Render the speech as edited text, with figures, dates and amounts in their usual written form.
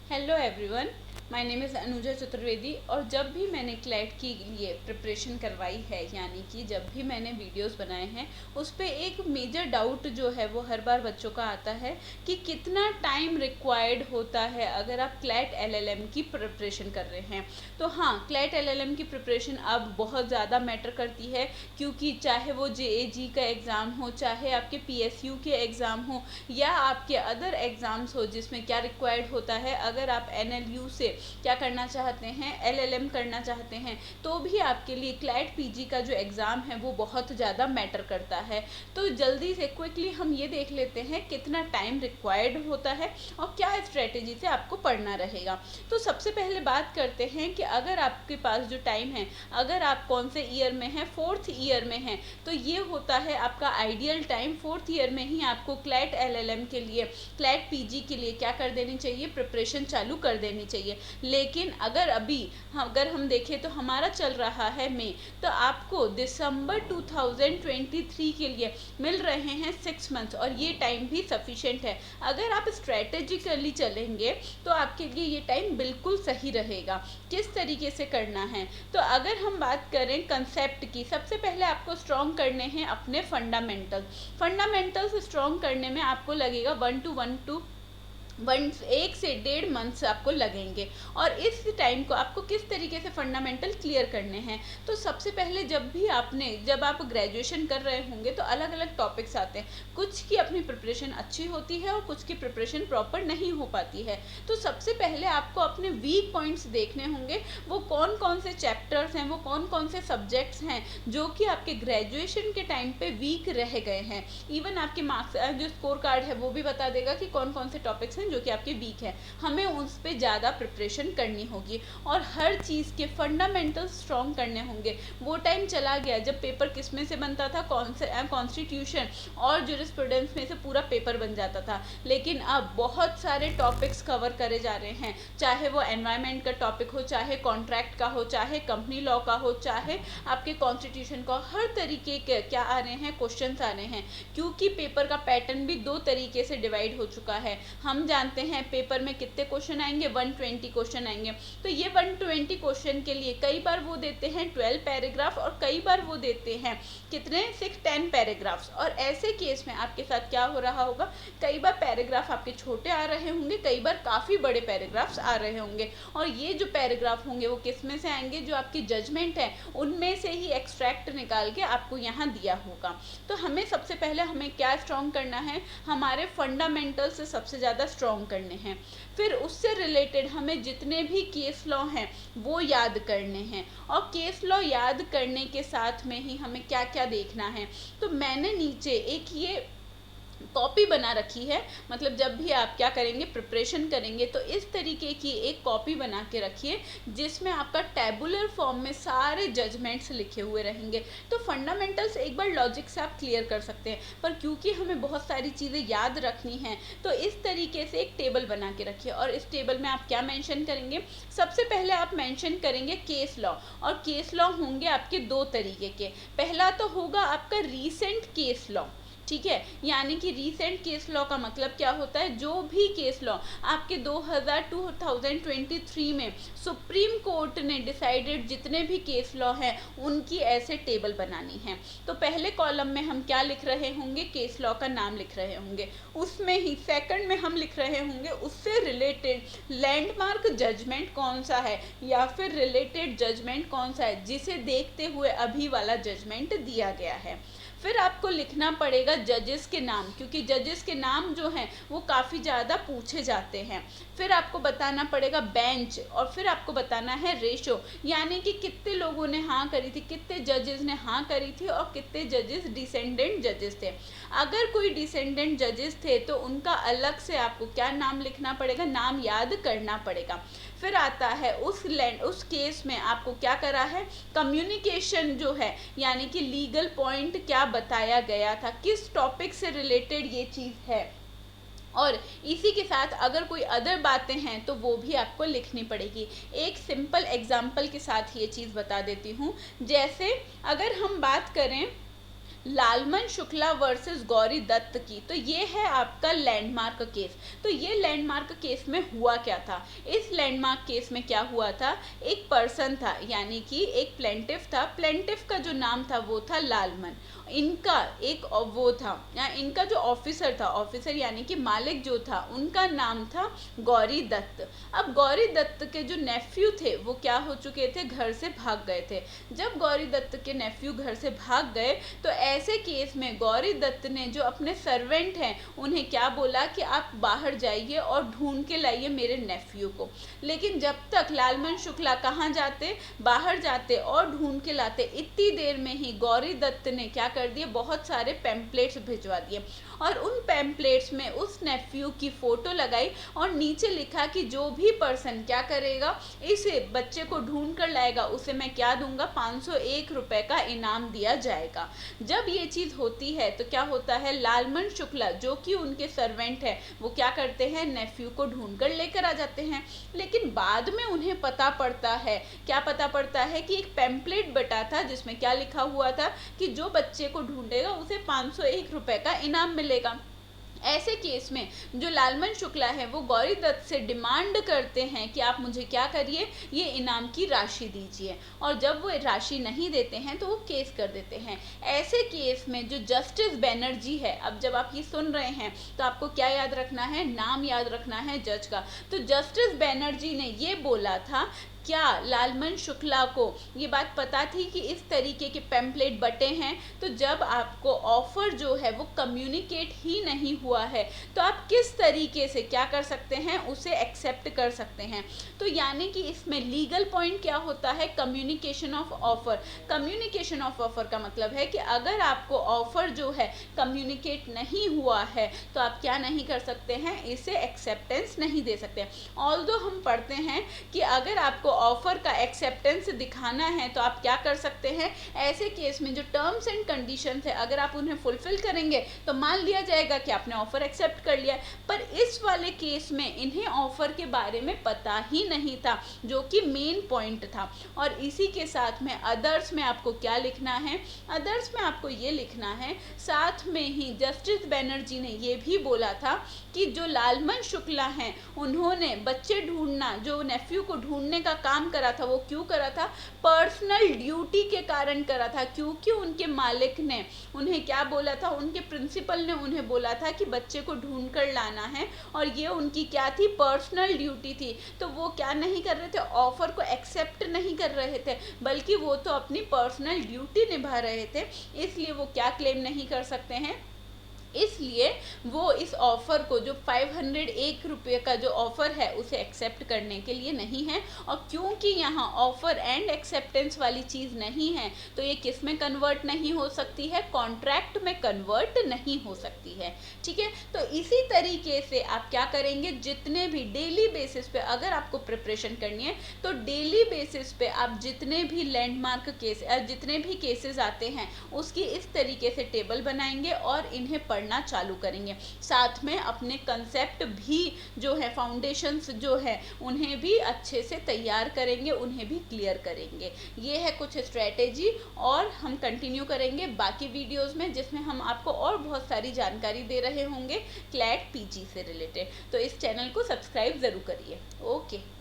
Hello everyone, my name is Anuja Chaturvedi. और जब भी मैंने क्लैट के लिए प्रिपरेशन करवाई है, यानी कि जब भी मैंने वीडियोस बनाए हैं, उस पे एक मेजर डाउट जो है वो हर बार बच्चों का आता है कि कितना टाइम रिक्वायर्ड होता है अगर आप क्लैट एलएलएम की प्रिपरेशन कर रहे हैं। तो हाँ, क्लैट एलएलएम की प्रिपरेशन अब बहुत ज़्यादा मैटर करती है, क्योंकि चाहे वो जेएजी का एग्ज़ाम हो, चाहे आपके पीएसयू के एग्ज़ाम हो, या आपके अदर एग्ज़ाम्स हो जिसमें क्या रिक्वायर्ड होता है। अगर आप एनएलयू से क्या करना चाहते हैं, एलएलएम करना चाहते हैं, तो भी आपके लिए क्लैट पीजी का जो एग्ज़ाम है वो बहुत ज़्यादा मैटर करता है। तो जल्दी से क्विकली हम ये देख लेते हैं कितना टाइम रिक्वायर्ड होता है और क्या स्ट्रेटेजी से आपको पढ़ना रहेगा। तो सबसे पहले बात करते हैं कि अगर आपके पास जो टाइम है, अगर आप कौन से ईयर में हैं, 4th ईयर में हैं, तो ये होता है आपका आइडियल टाइम। 4th ईयर में ही आपको क्लैट एलएलएम के लिए, क्लैट पीजी के लिए क्या कर देनी चाहिए, प्रिपरेशन चालू कर देनी चाहिए। लेकिन अगर हम देखें तो हमारा चल रहा है मई, तो आपको दिसंबर 2023 के लिए मिल रहे हैं 6 मंथ्स, और ये टाइम भी सफिशेंट है। अगर आप स्ट्रेटेजिकली चलेंगे तो आपके लिए ये टाइम बिल्कुल सही रहेगा। किस तरीके से करना है, तो अगर हम बात करें कंसेप्ट की, सबसे पहले आपको स्ट्रॉन्ग करने हैं अपने फंडामेंटल्स स्ट्रॉन्ग करने में आपको लगेगा 1 से 1.5 मंथ्स आपको लगेंगे। और इस टाइम को आपको किस तरीके से फंडामेंटल क्लियर करने हैं, तो सबसे पहले जब आप ग्रेजुएशन कर रहे होंगे तो अलग अलग टॉपिक्स आते हैं। कुछ की अपनी प्रिपरेशन अच्छी होती है और कुछ की प्रिपरेशन प्रॉपर नहीं हो पाती है। तो सबसे पहले आपको अपने वीक पॉइंट्स देखने होंगे, वो कौन कौन से चैप्टर्स हैं, वो कौन कौन से सब्जेक्ट्स हैं जो कि आपके ग्रेजुएशन के टाइम पे वीक रह गए हैं। इवन आपके मार्क्स जो स्कोर कार्ड है वो भी बता देगा कि कौन कौन से टॉपिक्स हैं जो कि आपके वीक है। हमें उस पर ज़्यादा प्रिपरेशन करनी होगी और हर चीज़ के फंडामेंटल स्ट्रॉन्ग करने होंगे। वो टाइम चला गया जब पेपर किस में से बनता था, कॉन्स्टिट्यूशन और जूरिस्प्रूडेंस में से पूरा पेपर बन जाता था। लेकिन अब बहुत सारे टॉपिक्स कवर करे जा रहे हैं, चाहे वो एनवायरनमेंट का टॉपिक हो, चाहे कॉन्ट्रैक्ट का हो, चाहे कंपनी लॉ का हो, चाहे आपके कॉन्स्टिट्यूशन का। हर तरीके के क्या आ रहे हैं, क्वेश्चंस आ रहे हैं, क्योंकि पेपर का पैटर्न भी 2 तरीके से डिवाइड हो चुका है। हम जानते हैं पेपर में कितने क्वेश्चन आएंगे, 120 क्वेश्चन आएंगे। तो ये 120 क्वेश्चन के लिए कई बार वो देते हैं 12 पैराग्राफ और कई बार वो देते हैं कितने, 6-10 पैराग्राफ्स। और ऐसे केस में आपके साथ क्या हो रहा होगा, कई बार पैराग्राफ आपके छोटे आ रहे होंगे, कई बार काफ़ी बड़े पैराग्राफ्स आ रहे होंगे। और ये जो पैराग्राफ होंगे वो किस में से आएंगे, जो आपकी जजमेंट है उनमें से ही एक्सट्रैक्ट निकाल के आपको यहाँ दिया होगा। तो हमें सबसे पहले क्या स्ट्रॉन्ग करना है, हमारे फंडामेंटल से सबसे ज़्यादा स्ट्रॉन्ग करने हैं। फिर उससे रिलेटेड हमें जितने भी केस लॉ हैं वो याद करने हैं। और केस लॉ याद करने के साथ में ही हमें क्या क्या देखना है, तो मैंने नीचे एक ये कॉपी बना रखी है। मतलब जब भी आप क्या करेंगे, प्रिपरेशन करेंगे, तो इस तरीके की एक कॉपी बना के रखिए जिसमें आपका टैबुलर फॉर्म में सारे जजमेंट्स लिखे हुए रहेंगे। तो फंडामेंटल्स एक बार लॉजिक से आप क्लियर कर सकते हैं, पर क्योंकि हमें बहुत सारी चीज़ें याद रखनी हैं तो इस तरीके से एक टेबल बना के रखिए। और इस टेबल में आप क्या मेंशन करेंगे, सबसे पहले आप मेंशन करेंगे केस लॉ। और केस लॉ होंगे आपके 2 तरीके के। पहला तो होगा आपका रीसेंट केस लॉ, ठीक है, यानी कि रीसेंट केस लॉ का मतलब क्या होता है, जो भी केस लॉ आपके 2023 में सुप्रीम कोर्ट ने डिसाइडेड जितने भी केस लॉ हैं उनकी ऐसे टेबल बनानी है। तो पहले कॉलम में हम क्या लिख रहे होंगे, केस लॉ का नाम लिख रहे होंगे। उसमें ही सेकंड में हम लिख रहे होंगे उससे रिलेटेड लैंडमार्क जजमेंट कौन सा है, या फिर रिलेटेड जजमेंट कौन सा है जिसे देखते हुए अभी वाला जजमेंट दिया गया है। फिर आपको लिखना पड़ेगा जजेस के नाम, क्योंकि जजेस के नाम जो हैं वो काफ़ी ज़्यादा पूछे जाते हैं। फिर आपको बताना पड़ेगा बेंच, और फिर आपको बताना है रेशो, यानी कि कितने लोगों ने हाँ करी थी, कितने जजेस ने हाँ करी थी और कितने जजेस डिसेंडेंट जजेस थे। अगर कोई डिसेंडेंट जजेस थे तो उनका अलग से आपको क्या नाम लिखना पड़ेगा, नाम याद करना पड़ेगा। फिर आता है उस केस में आपको क्या करा है, कम्युनिकेशन जो है, यानी कि लीगल पॉइंट क्या बताया गया था, किस टॉपिक से रिलेटेड ये चीज़ है। और इसी के साथ अगर कोई अदर बातें हैं तो वो भी आपको लिखनी पड़ेगी। एक सिंपल एग्जाम्पल के साथ ये चीज़ बता देती हूँ। जैसे अगर हम बात करें लालमन शुक्ला वर्सेस गौरी दत्त की। तो ये है आपका लैंडमार्क केस। तो ये लैंडमार्क केस में हुआ क्या था? इस लैंडमार्क केस में क्या हुआ था, एक पर्सन था, यानी कि एक प्लेंटिफ था। प्लेंटिफ का जो नाम था वो था लालमन। इनका एक वो था, या इनका जो ऑफिसर था, ऑफिसर यानी कि मालिक जो था, उनका नाम था गौरी दत्त। अब गौरी दत्त के जो नेफ्यू थे वो क्या हो चुके थे, घर से भाग गए थे। जब गौरी दत्त के नेफ्यू घर से भाग गए तो ऐसे केस में गौरी दत्त ने जो अपने सर्वेंट हैं उन्हें क्या बोला कि आप बाहर जाइए और ढूंढ के लाइए मेरे नेफ्यू को। लेकिन जब तक लालमन शुक्ला कहाँ जाते, बाहर जाते और ढूंढ के लाते, इतनी देर में ही गौरी दत्त ने क्या कर दिए, बहुत सारे पैम्पलेट्स भिजवा दिए और उन पैम्पलेट्स में उस नेफ्यू की फोटो लगाई और नीचे लिखा कि जो भी पर्सन क्या करेगा, इसे बच्चे को ढूंढ कर लाएगा, उसे मैं क्या दूंगा, 501 रुपए का इनाम दिया जाएगा। जब ये चीज़ होती है तो क्या होता है, लालमन शुक्ला जो कि उनके सर्वेंट है वो क्या करते हैं, नेफ्यू को ढूंढ कर लेकर आ जाते हैं। लेकिन बाद में उन्हें पता पड़ता है, क्या पता पड़ता है कि एक पैम्पलेट बटा था जिसमें क्या लिखा हुआ था कि जो बच्चे को ढूंढेगा उसे 501 रुपए का इनाम मिलेगा। ऐसे केस में जो लालमन शुक्ला है वो गौरी दत्त से डिमांड करते हैं कि आप मुझे क्या करिए, ये इनाम की राशि दीजिए, और जब वो राशि नहीं देते हैं तो वो केस कर देते हैं। ऐसे केस में जो जस्टिस बनर्जी है, अब जब आप ये सुन रहे हैं तो आपको क्या याद रखना है, नाम याद रखना है जज का। तो जस्टिस बनर्जी ने ये बोला था, क्या लालमन शुक्ला को ये बात पता थी कि इस तरीके के पैम्पलेट बटे हैं, तो जब आपको ऑफर जो है वो कम्युनिकेट ही नहीं हुआ है तो आप किस तरीके से क्या कर सकते हैं, उसे एक्सेप्ट कर सकते हैं। तो यानी कि इसमें लीगल पॉइंट क्या होता है, communication of offer. Communication of offer का मतलब है कि अगर आपको ऑफर जो है कम्युनिकेट नहीं हुआ है तो आप क्या नहीं कर सकते हैं, इसे एक्सेप्टेंस नहीं दे सकते। ऑल्दो हम पढ़ते हैं कि अगर आपको ऑफर का एक्सेप्टेंस दिखाना है तो आप क्या कर सकते हैं, ऐसे केस में जो टर्म्स एंड कंडीशंस है अगर आप उन्हें फुलफिल करेंगे तो मान लिया जाएगा कि आपने ऑफर एक्सेप्ट कर लिया। पर इस वाले केस में इन्हें ऑफर के बारे में पता ही नहीं था, जो कि मेन पॉइंट था। और इसी के साथ में अदर्स में आपको क्या लिखना है, अदर्स में आपको ये लिखना है, साथ में ही जस्टिस बनर्जी ने ये भी बोला था कि जो लालमन शुक्ला हैं उन्होंने बच्चे ढूंढना, जो नेफ्यू को ढूंढने का काम करा था, वो क्यों करा था, पर्सनल ड्यूटी के कारण करा था, क्योंकि उनके मालिक ने उन्हें क्या बोला था, उनके प्रिंसिपल ने उन्हें बोला था कि बच्चे को ढूंढ कर लाना है, और ये उनकी क्या थी, पर्सनल ड्यूटी थी। तो वो क्या नहीं कर रहे थे, ऑफर को एक्सेप्ट नहीं कर रहे थे, बल्कि वो तो अपनी पर्सनल ड्यूटी निभा रहे थे, इसलिए वो क्या क्लेम नहीं कर सकते हैं, इसलिए वो इस ऑफ़र को, जो 501 रुपये का जो ऑफ़र है, उसे एक्सेप्ट करने के लिए नहीं है। और क्योंकि यहाँ ऑफ़र एंड एक्सेप्टेंस वाली चीज़ नहीं है तो ये किस में कन्वर्ट नहीं हो सकती है, कॉन्ट्रैक्ट में कन्वर्ट नहीं हो सकती है। ठीक है, तो इसी तरीके से आप क्या करेंगे, जितने भी डेली बेसिस पे अगर आपको प्रिपरेशन करनी है तो डेली बेसिस पे आप जितने भी लैंडमार्क केस, जितने भी केसेस आते हैं उसकी इस तरीके से टेबल बनाएंगे और इन्हें पढ़ना चालू करेंगे। साथ में अपने कंसेप्ट भी जो है, फाउंडेशंस जो है, उन्हें भी अच्छे से तैयार करेंगे, उन्हें भी क्लियर करेंगे। ये है कुछ स्ट्रेटेजी, और हम कंटिन्यू करेंगे बाकी वीडियोस में, जिसमें हम आपको और बहुत सारी जानकारी दे रहे होंगे क्लैट पीजी से रिलेटेड। तो इस चैनल को सब्सक्राइब ज़रूर करिए। ओके।